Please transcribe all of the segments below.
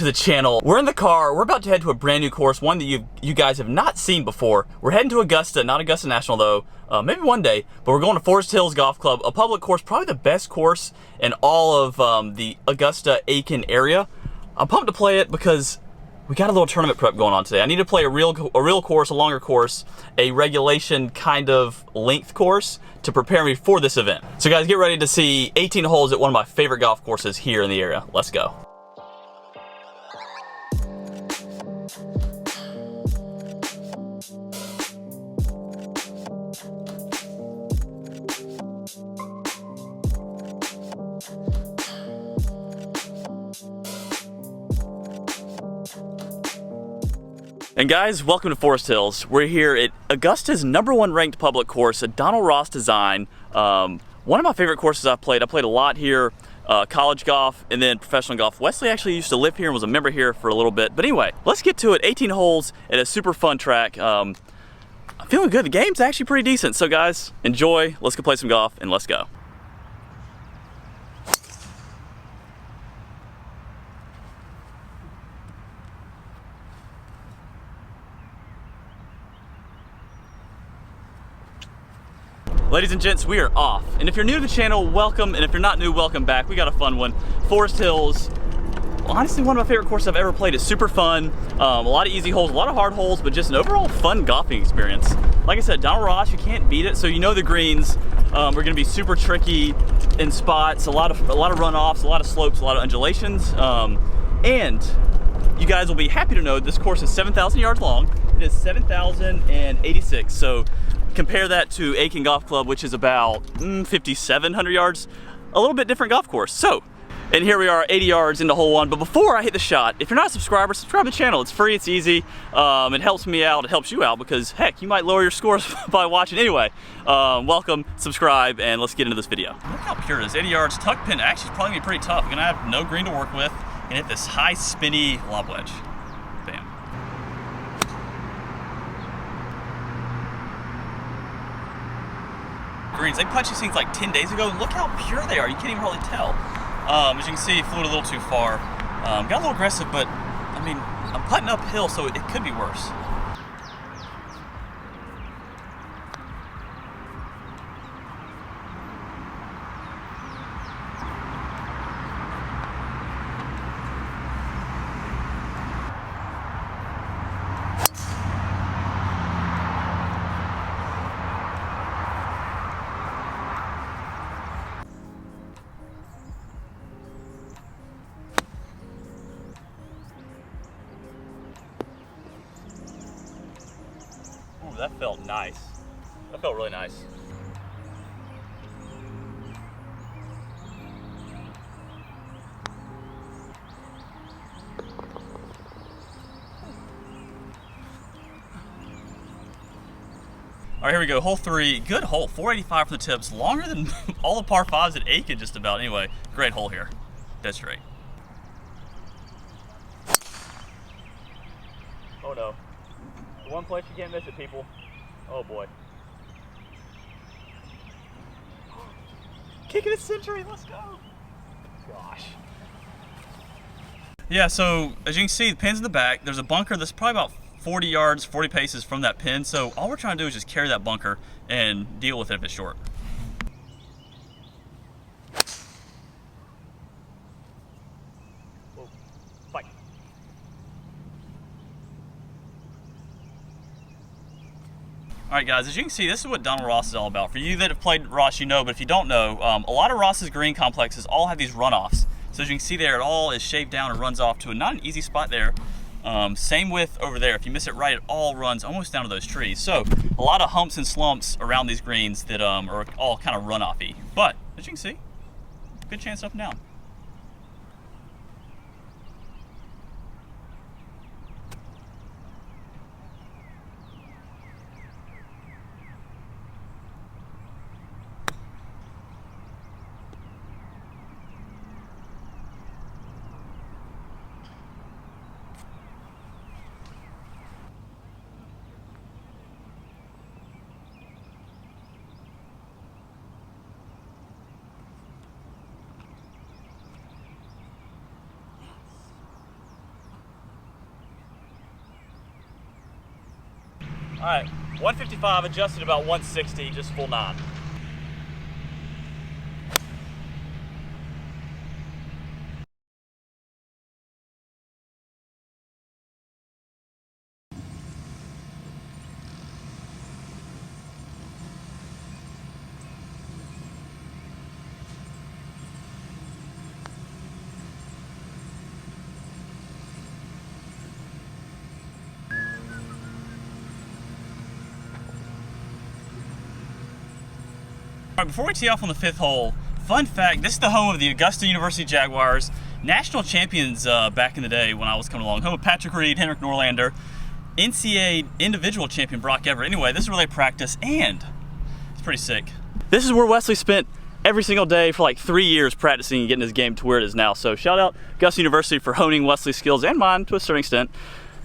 to the channel. We're in the car. We're about to head to a brand new course, one that you guys have not seen before. We're heading to Augusta, not Augusta National though, maybe one day, but we're going to Forest Hills Golf Club, a public course, probably the best course in all of the Augusta-Aiken area. I'm pumped to play it because we got a little tournament prep going on today. I need to play a real course, a longer course, a regulation kind of length course to prepare me for this event. So guys, get ready to see 18 holes at one of my favorite golf courses here in the area. Let's go. And guys, welcome to Forest Hills. We're here at Augusta's #1 ranked public course, a Donald Ross design. One of my favorite courses I've played. I played a lot here, college golf and then professional golf. Wesley actually used to live here and was a member here for a little bit. But anyway, let's get to it. 18 holes at a super fun track. I'm feeling good. The game's actually pretty decent. So guys, enjoy. Let's go play some golf and let's go. Ladies and gents, we are off. And if you're new to the channel, welcome. And if you're not new, welcome back. We got a fun one. Forest Hills, honestly, one of my favorite courses I've ever played. It's super fun. A lot of easy holes, a lot of hard holes, but just an overall fun golfing experience. Like I said, Donald Ross, you can't beat it. So you know the greens are gonna be super tricky in spots, a lot of runoffs, a lot of slopes, a lot of undulations. And you guys will be happy to know this course is 7,000 yards long. It is 7,086. So compare that to Aiken Golf Club, which is about 5,700 yards. A little bit different golf course. So, and here we are 80 yards into hole one. But before I hit the shot, if you're not a subscriber, subscribe to the channel. It's free, it's easy. It helps me out, it helps you out because heck, you might lower your scores by watching. Anyway, welcome, subscribe, and let's get into this video. Look how pure it is, 80 yards, tuck pin. Actually, it's probably gonna be pretty tough. I'm gonna have no green to work with and hit this high spinny lob wedge. Bam. Greens, they punched these things like 10 days ago. Look how pure they are. You can't even really tell. As you can see, flew it a little too far. Got a little aggressive, but I mean, I'm putting uphill, so it could be worse. That felt nice. That felt really nice. All right, here we go. Hole 3, good hole. 485 for the tips, longer than all the par 5s at Aiken just about. Anyway, great hole here. Dead straight. Oh no. One place you can't miss it, people. Oh boy. Kick of the century, let's go. Gosh. Yeah, so as you can see, the pin's in the back. There's a bunker that's probably about 40 yards, 40 paces from that pin. So all we're trying to do is just carry that bunker and deal with it if it's short. Whoa, fight. All right, guys, as you can see, this is what Donald Ross is all about. For you that have played Ross, you know, but if you don't know, a lot of Ross's green complexes all have these runoffs. So as you can see there, it all is shaved down and runs off to not an easy spot there. Same with over there. If you miss it right, it all runs almost down to those trees. So a lot of humps and slumps around these greens that are all kind of runoffy. But as you can see, good chance up and down. All right, 155 adjusted about 160, just full 9. All right, before we tee off on the 5th hole, fun fact, this is the home of the Augusta University Jaguars, national champions back in the day when I was coming along, home of Patrick Reed, Henrik Norlander, NCAA individual champion Brock Everett. Anyway, this is where they practice, and it's pretty sick. This is where Wesley spent every single day for like 3 years practicing and getting his game to where it is now. So shout out Augusta University for honing Wesley's skills and mine to a certain extent.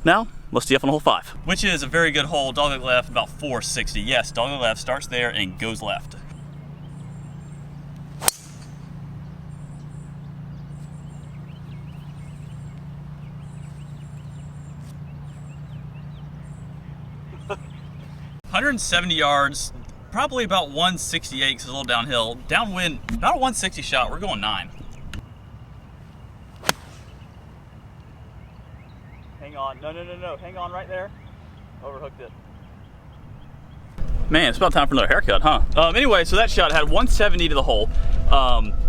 Now, let's tee off on hole 5, which is a very good hole, dogleg left, about 460. Yes, dogleg left starts there and goes left. $170 yards, probably about 168 because it's a little downhill. Downwind, about a 160 shot. We're going 9. Hang on. No. Hang on right there. Overhooked it. Man, it's about time for another haircut, huh? Anyway, so that shot had 170 to the hole.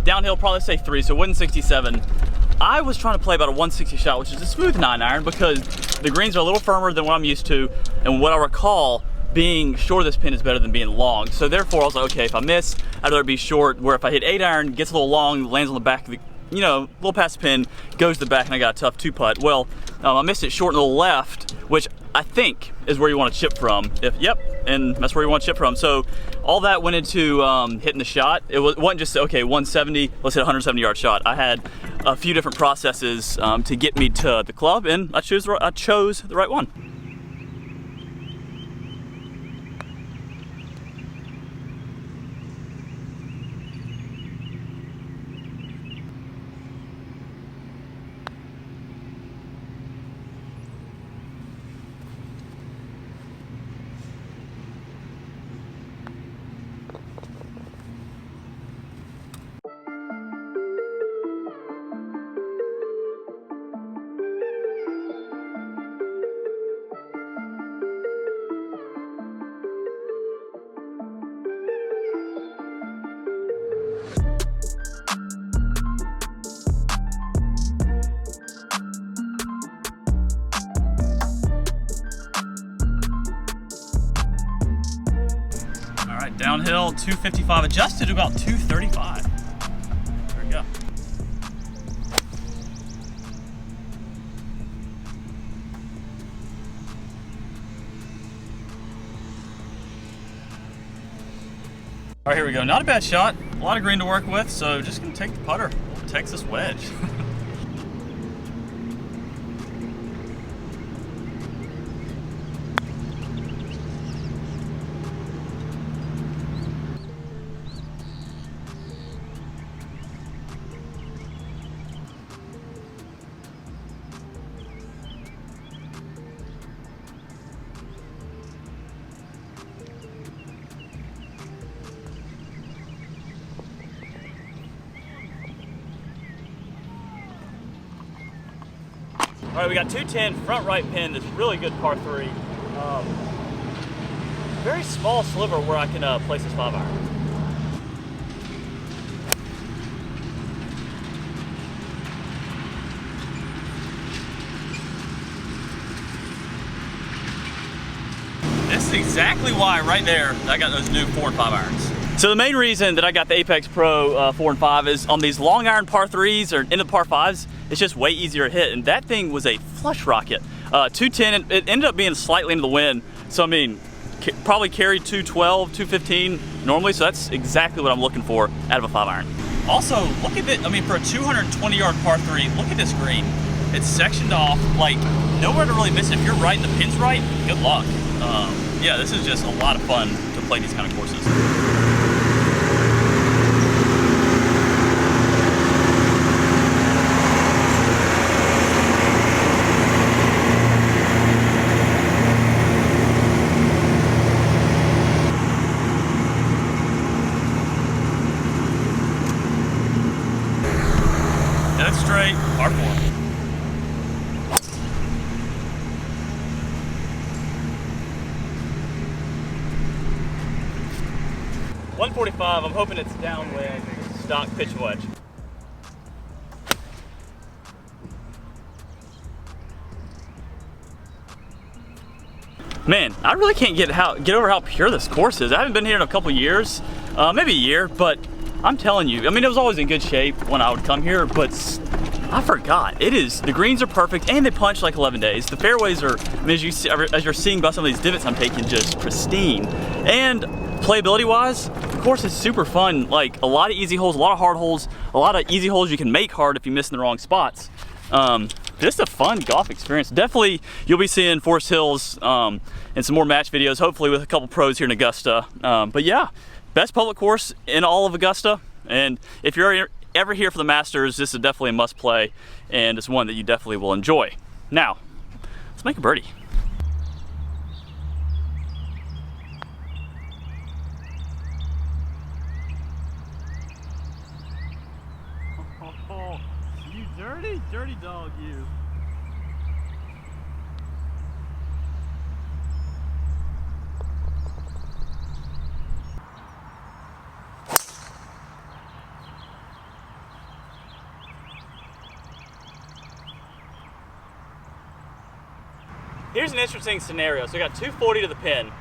Downhill, probably say 3, so 167. I was trying to play about a 160 shot, which is a smooth 9-iron because the greens are a little firmer than what I'm used to, and what I recall, being short of this pin is better than being long. So therefore I was like, okay, if I miss, I'd rather be short, where if I hit 8-iron, gets a little long, lands on the back of the, you know, a little past the pin, goes to the back, and I got a tough 2-putt. Well, I missed it short in the left, which I think is where you want to chip from. Yep, and that's where you want to chip from. So all that went into hitting the shot. It wasn't just, okay, 170, let's hit a 170-yard shot. I had a few different processes to get me to the club, and I chose the right one. Downhill, 255 adjusted to about 235. There we go. All right, here we go. Not a bad shot. A lot of green to work with, so just gonna take the putter. Texas wedge. All right, we got 210 front right pin. That's really good par 3. Very small sliver where I can place this 5-iron. This is exactly why right there I got those new 4 and 5 irons. So the main reason that I got the Apex Pro 4 and 5 is on these long iron par 3s or into par 5s, it's just way easier to hit, and that thing was a flush rocket. 210, it ended up being slightly into the wind, so I mean, probably carried 212, 215 normally, so that's exactly what I'm looking for out of a 5-iron. Also, look at it, I mean, for a 220-yard par 3, look at this green. It's sectioned off, like, nowhere to really miss it. If you're right and the pin's right, good luck. Yeah, this is just a lot of fun to play these kind of courses. 145, I'm hoping it's downwind, stock pitch wedge. Man, I really can't get over how pure this course is. I haven't been here in a couple years, maybe a year, but I'm telling you, I mean, it was always in good shape when I would come here, but I forgot. It is, the greens are perfect and they punch like 11 days. The fairways are, I mean, as you're seeing by some of these divots I'm taking, just pristine. And playability wise, the course is super fun. Like a lot of easy holes, a lot of hard holes, a lot of easy holes you can make hard if you miss in the wrong spots. Just a fun golf experience. Definitely, you'll be seeing Forest Hills and some more match videos, hopefully with a couple pros here in Augusta. But yeah, best public course in all of Augusta. And if you're ever here for the Masters, this is definitely a must play, and it's one that you definitely will enjoy. Now, let's make a birdie. Oh, you dirty dog, you. Here's an interesting scenario. So we got 240 to the pin.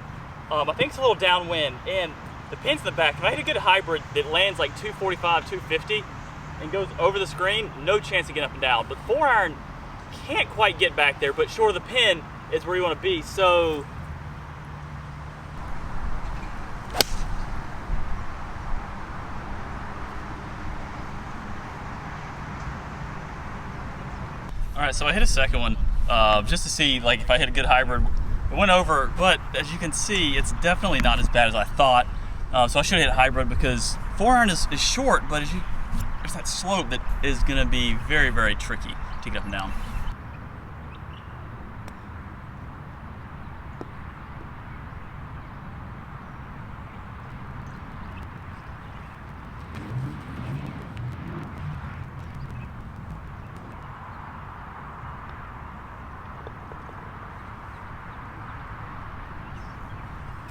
I think it's a little downwind, and the pin's in the back. If I hit a good hybrid that lands like 245, 250, and goes over the screen, no chance to get up and down. But 4-iron can't quite get back there, but sure, the pin is where you want to be. So all right, so I hit a second one just to see like if I hit a good hybrid. It went over, but as you can see, it's definitely not as bad as I thought. So I should have hit a hybrid because 4-iron is short, but there's that slope that is going to be very, very tricky to get up and down.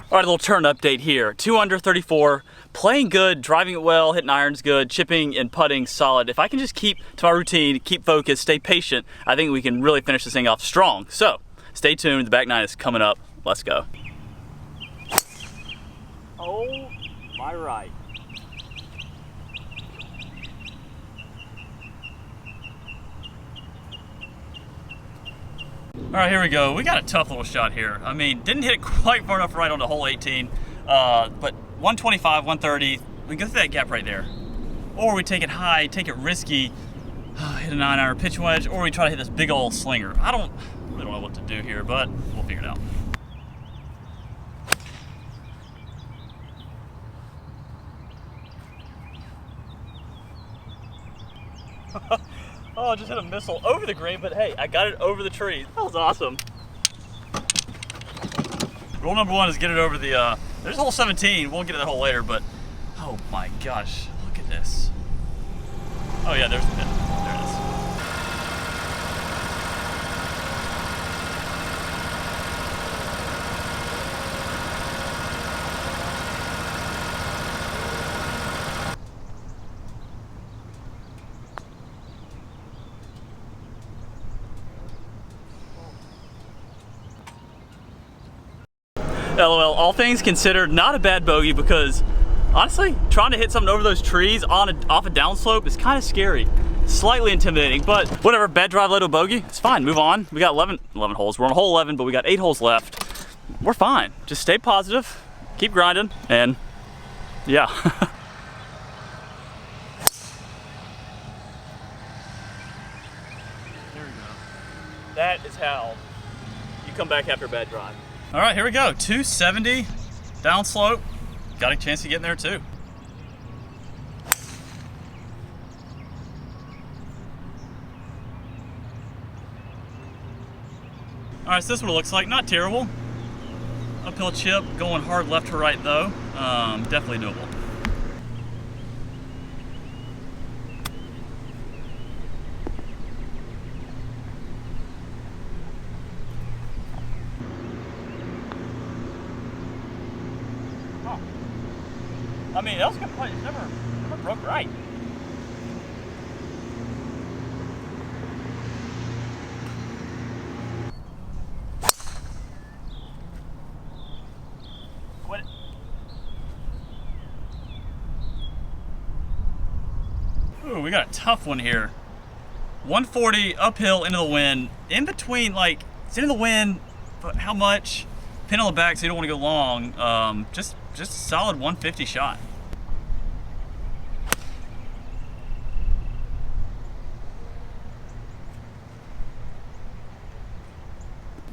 All right, a little turn update here. 2 under 34, playing good, driving it well, hitting irons good, chipping and putting solid. If I can just keep to my routine, keep focused, stay patient, I think we can really finish this thing off strong. So stay tuned, the back nine is coming up. Let's go. Oh, my right. All right, here we go. We got a tough little shot here. I mean, didn't hit it quite far enough right onto hole 18, but 125, 130, we go through that gap right there. Or we take it high, take it risky, hit a 9-iron pitch wedge, or we try to hit this big old slinger. I really don't know what to do here, but we'll figure it out. Oh, I just hit a missile over the green, but hey, I got it over the tree. That was awesome. Rule number one is get it over the, there's hole 17. We'll get to that hole later, but oh my gosh, look at this. Oh yeah, there's the pin. There it is. LOL, all things considered, not a bad bogey because honestly, trying to hit something over those trees off a downslope is kind of scary. Slightly intimidating, but whatever, bad drive led to a bogey, it's fine, move on. We got 11 holes, we're on hole 11, but we got 8 holes left. We're fine, just stay positive, keep grinding, and yeah. There we go. That is how you come back after a bad drive. All right, here we go. 270 downslope. Got a chance to get in there too. All right, so this is what it looks like. Not terrible. Uphill chip, going hard left to right though. Definitely doable. I mean, that was a good putt. It's never broke right. Quit it. Ooh, we got a tough one here. 140 uphill into the wind. In between, like, it's into the wind, but how much? Pin on the back so you don't want to go long. Just a solid 150 shot.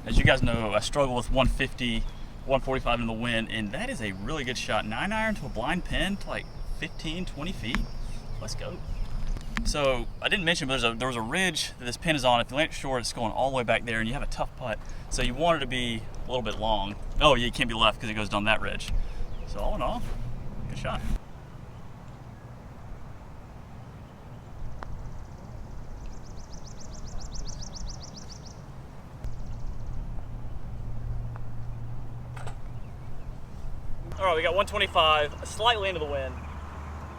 As you guys know, I struggle with 150, 145 in the wind, and that is a really good shot. 9-iron to a blind pin to like 15, 20 feet. Let's go. So I didn't mention, but there was a ridge that this pin is on. If you land it short, it's going all the way back there, and you have a tough putt. So you want it to be a little bit long. Oh, yeah, you can't be left because it goes down that ridge. So all in all, good shot. All right, we got 125, slightly into the wind.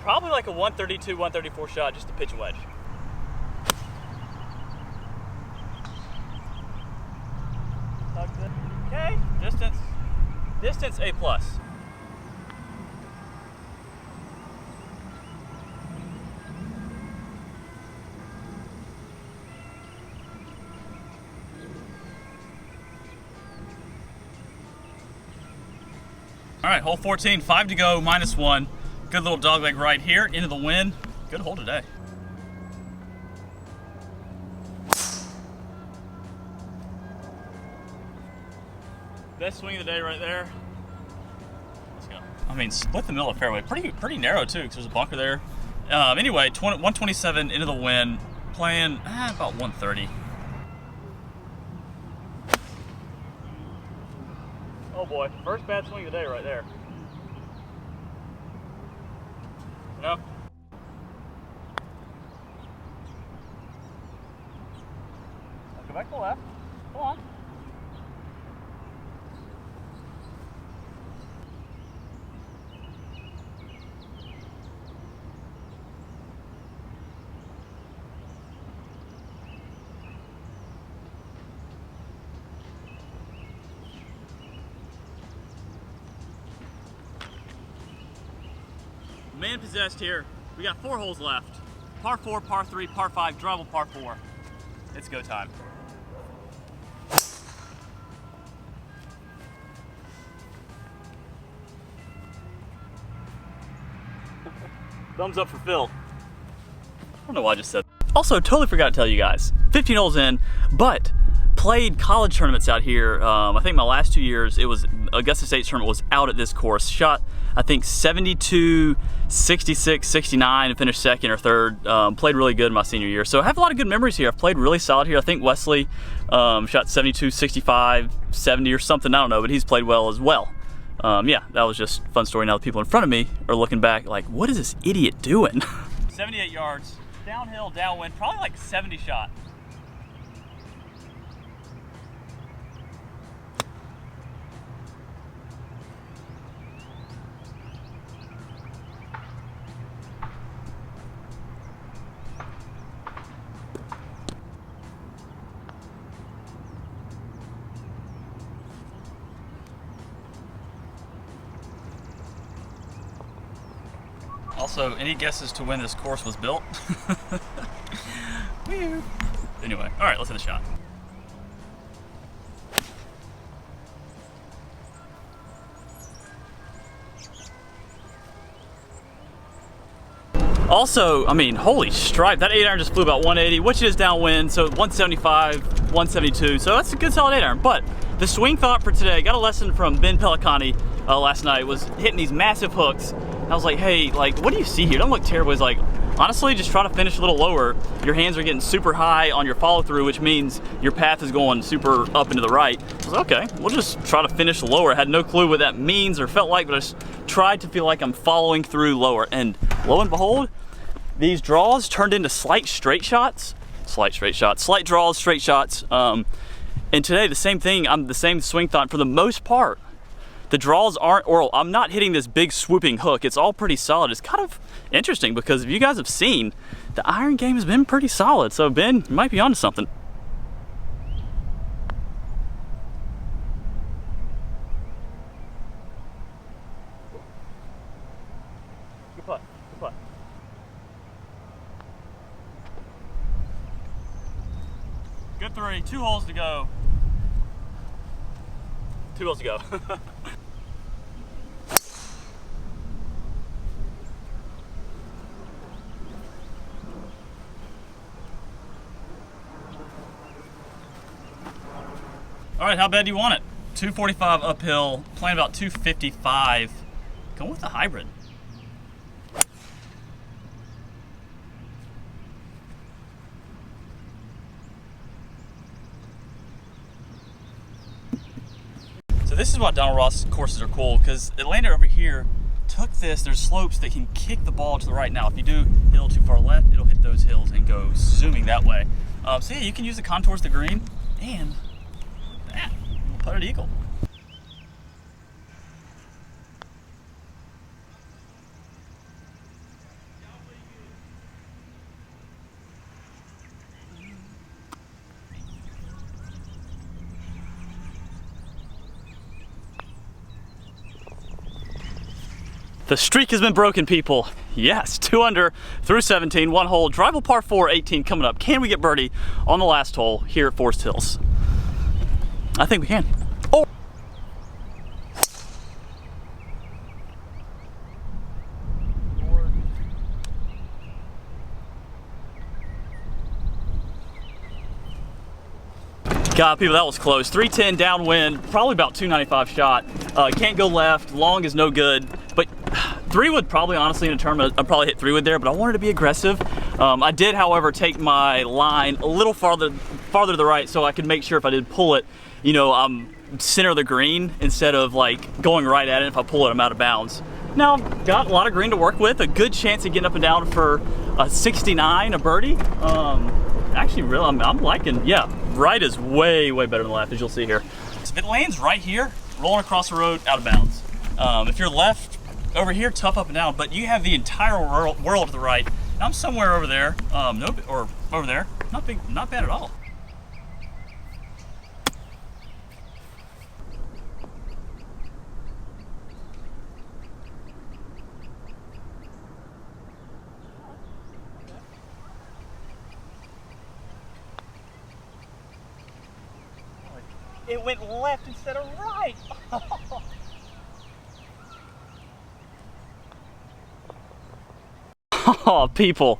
Probably like a 132, 134 shot, just to pitch a wedge. Okay, distance A+. All right, hole 14, 5 to go, -1. Good little dogleg right here, into the wind. Good hole today. Best swing of the day right there. Let's go. I mean, split the middle of the fairway. Pretty narrow too, because there's a bunker there. Anyway, 127 into the wind, playing about 130. Oh boy, first bad swing of the day right there. No. Go back to the left. Come on. Man possessed here. We got 4 holes left. Par 4, par 3, par 5, drivable par 4. It's go time. Thumbs up for Phil. I don't know why I just said that. Also, totally forgot to tell you guys, 15 holes in, but played college tournaments out here. I think my last 2 years, it was Augusta State tournament was out at this course. Shot, I think 72, 66, 69, and finished second or third. Played really good in my senior year. So I have a lot of good memories here. I've played really solid here. I think Wesley shot 72, 65, 70 or something, I don't know, but he's played well as well. Yeah, that was just a fun story. Now the people in front of me are looking back like, what is this idiot doing? 78 yards, downhill, downwind, probably like 70 shot. Also, any guesses to when this course was built? Anyway, all right, let's hit a shot. Also, I mean, holy stripe, that 8-iron just flew about 180, which is downwind, so 175, 172, so that's a good solid 8-iron. But the swing thought for today, got a lesson from Ben Pelicani last night, was hitting these massive hooks. I was like, hey, like, what do you see here? Don't look terrible. He's like, honestly, just try to finish a little lower. Your hands are getting super high on your follow through, which means your path is going super up and to the right. I was like, okay, we'll just try to finish lower. I had no clue what that means or felt like, but I just tried to feel like I'm following through lower. And lo and behold, these draws turned into slight straight shots. Slight draws, straight shots. And today, the same thing, I'm the same swing thought for the most part. The draws aren't, or I'm not hitting this big swooping hook. It's all pretty solid. It's kind of interesting because if you guys have seen, the iron game has been pretty solid. So Ben, you might be onto something. Good putt, good putt. Good 3, 2 holes to go. 2 holes to go. All right, how bad do you want it? 245 uphill, playing about 255. Going with the hybrid. So this is why Donald Ross courses are cool, because Atlanta over here took this. There's slopes that can kick the ball to the right. Now, if you do hit a little too far left, it'll hit those hills and go zooming that way. So yeah, you can use the contours of the green and that putted eagle. The streak has been broken, people. Yes, 2 under through 17, 1 hole, drivable par 4, 18 coming up. Can we get birdie on the last hole here at Forest Hills? I think we can. Oh! God, people, that was close. 310 downwind, probably about 295 shot. Can't go left, long is no good. But 3-wood probably, honestly, in a tournament, I'd probably hit 3-wood there, but I wanted to be aggressive. I did, however, take my line a little farther to the right so I could make sure if I did pull it, you know, I'm center of the green instead of like going right at it. If I pull it, I'm out of bounds. Now, got a lot of green to work with, a good chance of getting up and down for a 69, a birdie. Actually, really, I'm liking, yeah, right is way, way better than left, as you'll see here. If it lands right here, rolling across the road, out of bounds. If you're left over here, tough up and down, but you have the entire world to the right. I'm somewhere over there, or over there, not bad at all. It went left instead of right. Oh, people,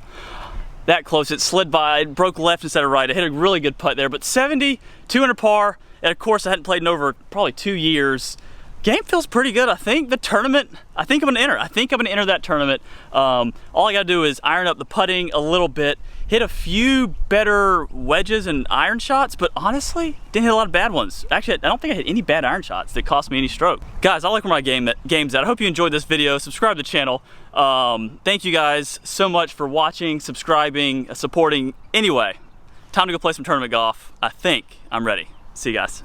that close. It slid by, it broke left instead of right. I hit a really good putt there, but 70, 200 par, and of course I hadn't played in over probably 2 years. Game feels pretty good. I think the tournament, I think I'm gonna enter that tournament. All I gotta do is iron up the putting a little bit, hit a few better wedges and iron shots, but honestly, didn't hit a lot of bad ones. Actually, I don't think I hit any bad iron shots that cost me any stroke. Guys, I like where my game's at. I hope you enjoyed this video. Subscribe to the channel. Thank you guys so much for watching, subscribing, supporting. Anyway, time to go play some tournament golf. I think I'm ready. See you guys.